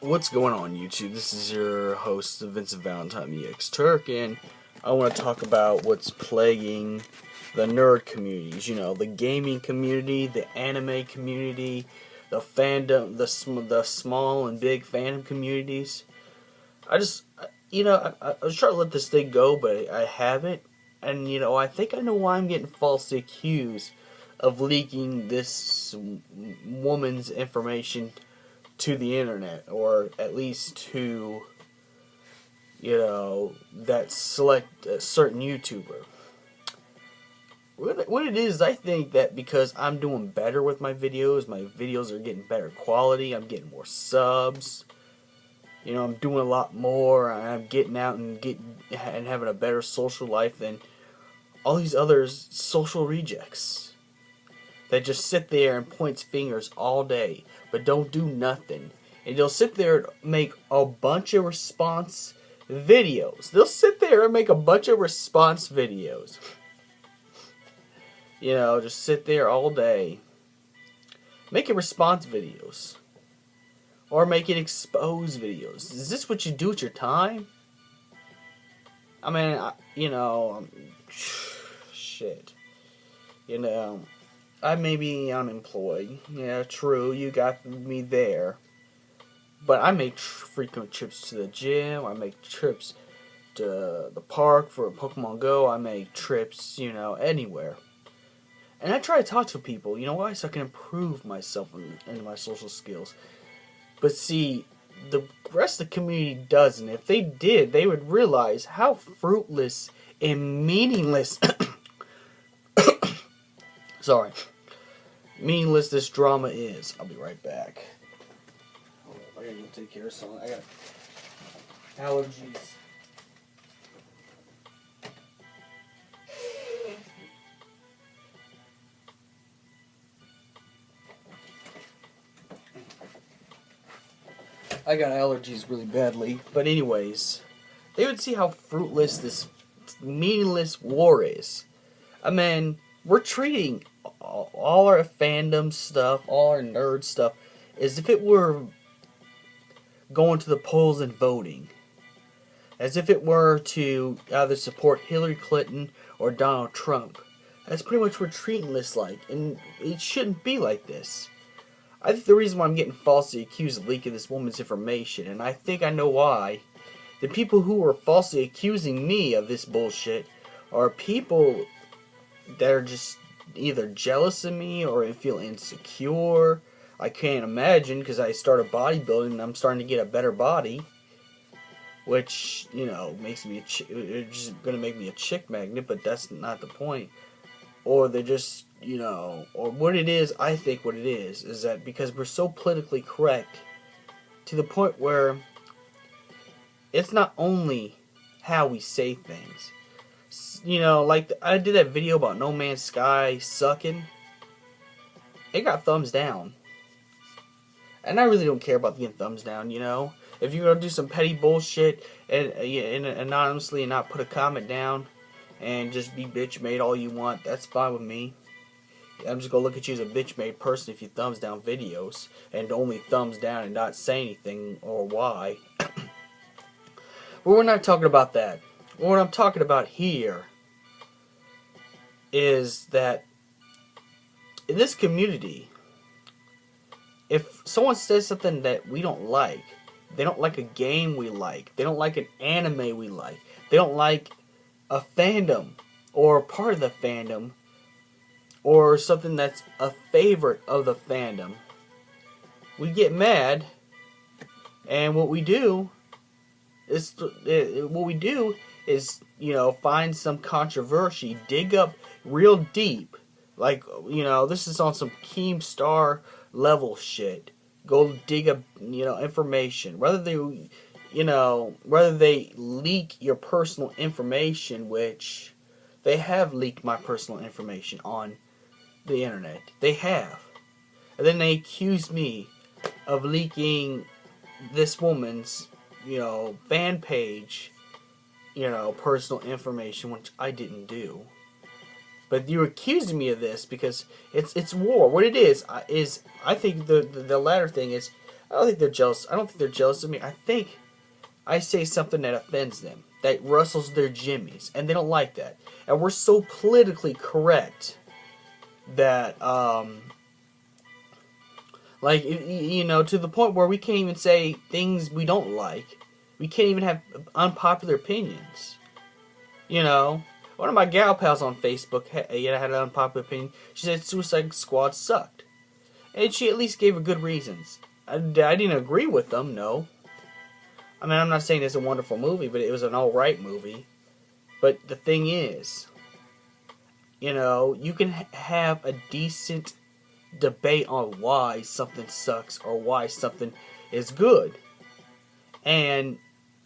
What's going on, YouTube? This is your host, Vincent Valentine EX Turk, and I want to talk about what's plaguing the nerd communities. You know, the gaming community, the anime community, the fandom, the small and big fandom communities. I was trying to let this thing go, but I haven't. And, I think I know why I'm getting falsely accused of leaking this woman's information to the internet, or at least to, that select certain YouTuber. What it is, I think that because I'm doing better with my videos are getting better quality, I'm getting more subs, I'm doing a lot more, I'm getting out and having a better social life than all these other social rejects that just sit there and points fingers all day but don't do nothing. And they'll sit there and make a bunch of response videos. Just sit there all day making response videos. Or making expose videos. Is this what you do with your time? I mean, shit. I may be unemployed. Yeah, true, you got me there. But I make frequent trips to the gym. I make trips to the park for Pokemon Go. I make trips, anywhere. And I try to talk to people, why? So I can improve myself and my social skills. But see, the rest of the community doesn't. If they did, they would realize how fruitless and meaningless meaningless this drama is. I'll be right back. I gotta go take care of something. I got allergies. I got allergies really badly. But anyways, they would see how fruitless this meaningless war is. I mean, we're treating all our fandom stuff, all our nerd stuff, as if it were going to the polls and voting. As if it were to either support Hillary Clinton or Donald Trump. That's pretty much what we're treating this like. And it shouldn't be like this. I think the reason why I'm getting falsely accused of leaking this woman's information, and I think I know why, the people who are falsely accusing me of this bullshit are people that are just either jealous of me or feel insecure. I can't imagine, because I started bodybuilding and I'm starting to get a better body, which, makes me it's just going to make me a chick magnet, but that's not the point. Or they're just, or what it is, I think what it is that because we're so politically correct to the point where it's not only how we say things. Like I did that video about No Man's Sky sucking. It got thumbs down. And I really don't care about getting thumbs down, If you're going to do some petty bullshit and anonymously and not put a comment down and just be bitch-made all you want, that's fine with me. I'm just going to look at you as a bitch-made person if you thumbs down videos and only thumbs down and not say anything or why. But we're not talking about that. What I'm talking about here is that in this community, if someone says something that we don't like, they don't like a game we like, they don't like an anime we like, they don't like a fandom or a part of the fandom or something that's a favorite of the fandom, we get mad, and what we do is find some controversy, dig up real deep, like, this is on some Keemstar level shit. Go dig up, information. Whether they leak your personal information, which they have leaked my personal information on the internet. They have. And then they accuse me of leaking this woman's, fan page, personal information, which I didn't do. But you're accusing me of this because it's war. What it is I think the latter thing is I don't think they're jealous. I don't think they're jealous of me. I think I say something that offends them, that rustles their jimmies, and they don't like that. And we're so politically correct that, like, you know, to the point where we can't even say things we don't like. We can't even have unpopular opinions. You know, one of my gal pals on Facebook had an unpopular opinion. She said Suicide Squad sucked. And she at least gave her good reasons. I didn't agree with them, no. I mean, I'm not saying it's a wonderful movie, but it was an alright movie. But the thing is, you know, you can have a decent debate on why something sucks or why something is good. And,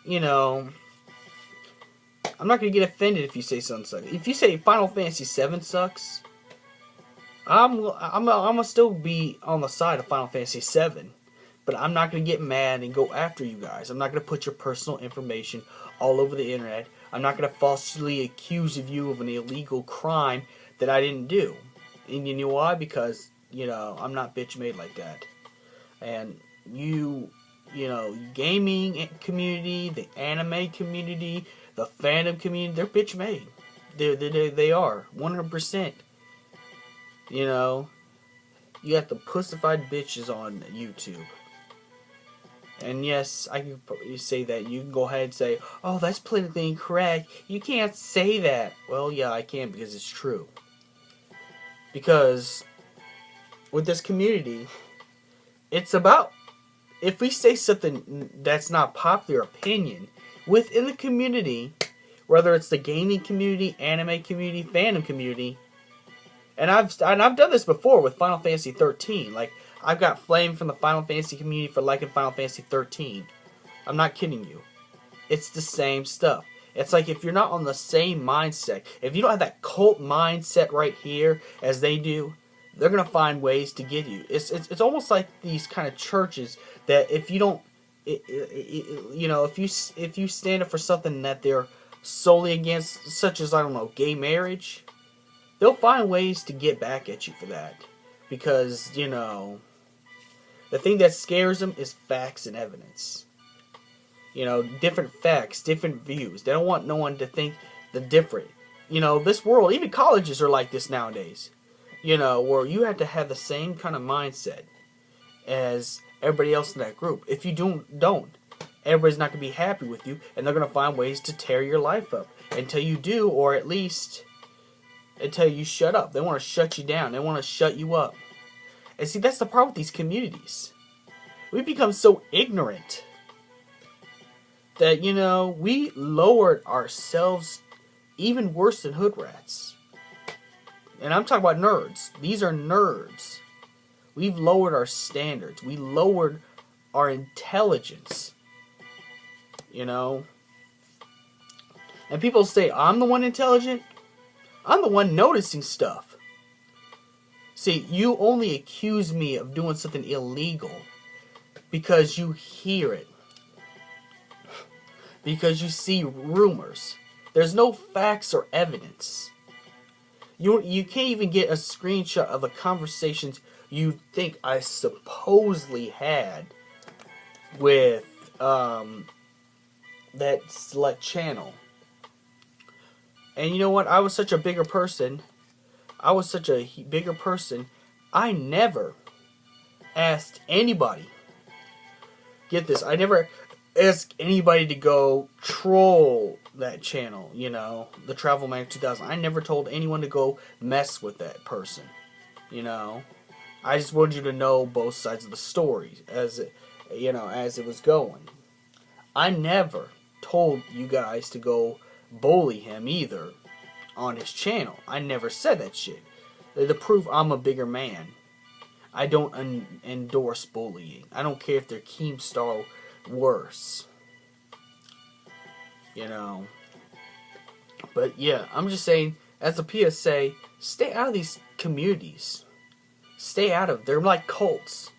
you know, I'm not going to get offended if you say something sucks. If you say Final Fantasy VII sucks, I'm going to still be on the side of Final Fantasy VII. But I'm not going to get mad and go after you guys. I'm not going to put your personal information all over the internet. I'm not going to falsely accuse you of an illegal crime that I didn't do. And you know why? Because, you know, I'm not bitch made like that. And you know, gaming community, the anime community, the fandom community, they're bitch made. They are 100%. You know, you got the pussified bitches on YouTube. And yes, I can say that. You can go ahead and say, oh, that's politically incorrect. You can't say that. Well, yeah, I can because it's true. Because with this community, it's about, if we say something that's not popular opinion within the community, whether it's the gaming community, anime community, fandom community, and I've done this before with Final Fantasy 13. Like, I've got flame from the Final Fantasy community for liking Final Fantasy 13. I'm not kidding you. It's the same stuff. It's like if you're not on the same mindset, if you don't have that cult mindset right here as they do, they're gonna find ways to get you. It's almost like these kind of churches that if you don't, you know, if you stand up for something that they're solely against, such as, I don't know, gay marriage, they'll find ways to get back at you for that. Because, you know, the thing that scares them is facts and evidence. You know, different facts, different views. They don't want no one to think the different. You know, this world, even colleges are like this nowadays. You know, where you have to have the same kind of mindset as everybody else in that group. If you don't, everybody's not going to be happy with you, and they're going to find ways to tear your life up until you do, or at least until you shut up. They want to shut you down. They want to shut you up. And see, that's the problem with these communities. We become so ignorant that, you know, we lowered ourselves even worse than hood rats. And I'm talking about nerds. These are nerds. We've lowered our standards. We lowered our intelligence. You know? And people say, I'm the one intelligent. I'm the one noticing stuff. See, you only accuse me of doing something illegal because you hear it. Because you see rumors. There's no facts or evidence. You can't even get a screenshot of the conversations you think I supposedly had with that select channel. And you know what? I was such a bigger person. I never asked anybody. Get this. I never asked anybody to go troll that channel. You know, the Travel Manic 2000. I never told anyone to go mess with that person. You know, I just wanted you to know both sides of the story as it, you know, as it was going. I never told you guys to go bully him either on his channel. I never said that shit. To prove I'm a bigger man, I don't endorse bullying. I don't care if they're Keemstar worse. You know. But yeah, I'm just saying, as a PSA, stay out of these communities. Stay out of them. They're like cults.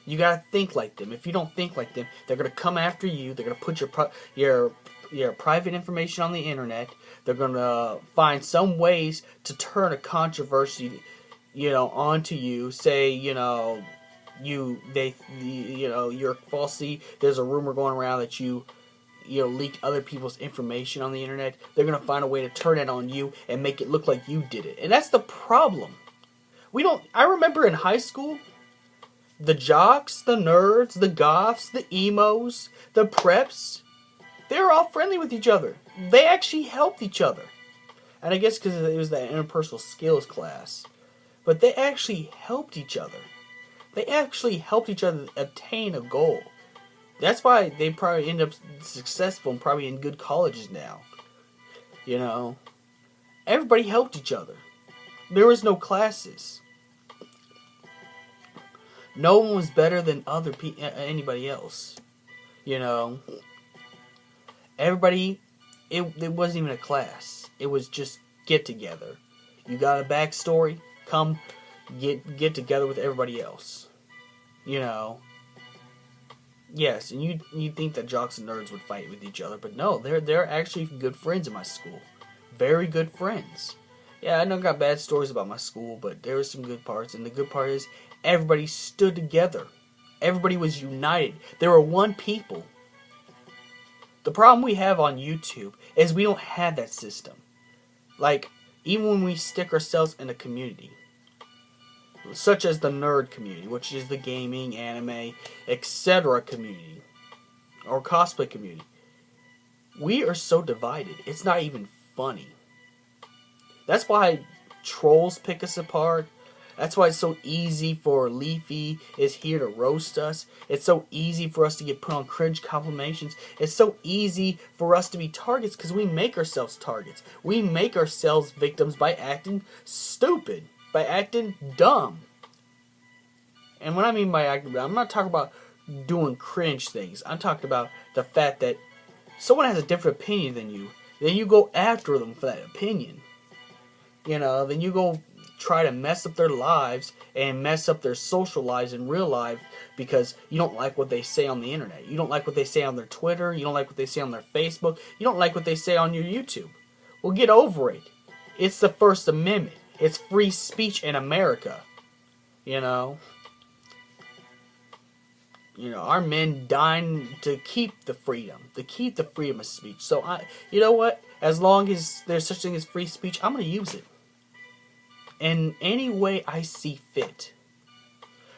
You gotta think like them. If you don't think like them, they're gonna come after you. They're gonna put your private information on the internet. They're gonna find some ways to turn a controversy, you know, onto you. Say, you know, you're falsely, there's a rumor going around that you leaked other people's information on the internet. They're gonna find a way to turn it on you and make it look like you did it. And that's the problem. I remember in high school, the jocks, the nerds, the goths, the emos, the preps, they were all friendly with each other. They actually helped each other. And I guess because it was that interpersonal skills class. But they actually helped each other. They actually helped each other attain a goal. That's why they probably end up successful and probably in good colleges now. Everybody helped each other. There was no classes. No one was better than anybody else. Everybody, it wasn't even a class. It was just get together. You got a backstory? Come get together with everybody else. Yes, and you think that jocks and nerds would fight with each other, but no, they're actually good friends in my school. Very good friends. Yeah, I know I got bad stories about my school, but there were some good parts, and the good part is everybody stood together. Everybody was united. They were one people. The problem we have on YouTube is we don't have that system. Like, even when we stick ourselves in a community, such as the nerd community, which is the gaming, anime, etc. community, or cosplay community, we are so divided, it's not even funny. That's why trolls pick us apart. That's why it's so easy for Leafy is here to roast us. It's so easy for us to get put on cringe compilations. It's so easy for us to be targets because we make ourselves targets. We make ourselves victims by acting stupid, by acting dumb. And what I mean by acting dumb, I'm not talking about doing cringe things. I'm talking about the fact that someone has a different opinion than you. Then you go after them for that opinion. Then you go try to mess up their lives and mess up their social lives in real life because you don't like what they say on the internet. You don't like what they say on their Twitter. You don't like what they say on their Facebook. You don't like what they say on your YouTube. Well, get over it. It's the First Amendment. It's free speech in America. Our men dying to keep the freedom of speech. So, you know what? As long as there's such thing as free speech, I'm going to use it in any way I see fit.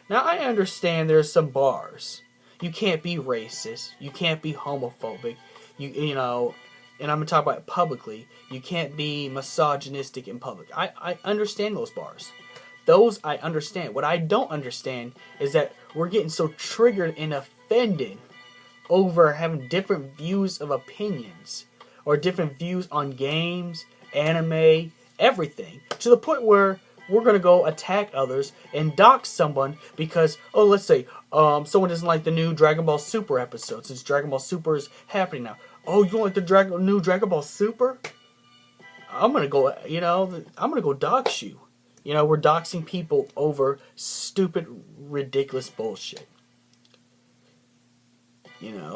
Now, I understand there's some bars. You can't be racist. You can't be homophobic. And I'm going to talk about it publicly. You can't be misogynistic in public. I understand those bars. Those I understand. What I don't understand is that we're getting so triggered and offended over having different views of opinions or different views on games, anime, everything, to the point where we're going to go attack others and dox someone because, let's say, someone doesn't like the new Dragon Ball Super episode since Dragon Ball Super is happening now. Oh, you don't like the new Dragon Ball Super? I'm going to go dox you. We're doxing people over stupid, ridiculous bullshit.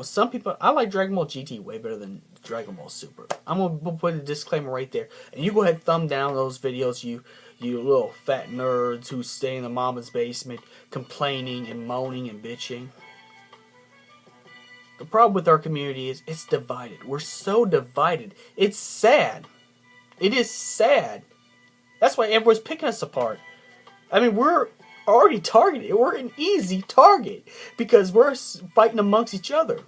Some people, I like Dragon Ball GT way better than Dragon Ball Super. I'm going to put a disclaimer right there. And you go ahead and thumb down those videos, you little fat nerds who stay in the mama's basement complaining and moaning and bitching. The problem with our community is it's divided. We're so divided. It's sad. It is sad. That's why everyone's picking us apart. I mean, we're already targeted. We're an easy target because we're fighting amongst each other.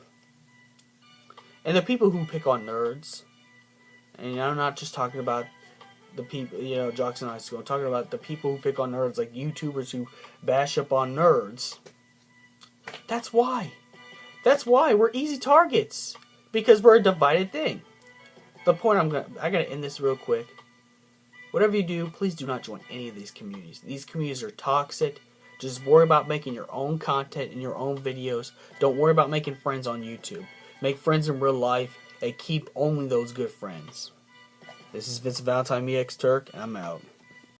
And the people who pick on nerds, and I'm not just talking about the people, jocks in high school. I'm talking about the people who pick on nerds, like YouTubers who bash up on nerds. That's why. That's why we're easy targets, because we're a divided thing. The point I gotta end this real quick. Whatever you do, please do not join any of these communities. These communities are toxic. Just worry about making your own content and your own videos. Don't worry about making friends on YouTube. Make friends in real life and keep only those good friends. This is Vince Valentine, me ex-Turk, and I'm out.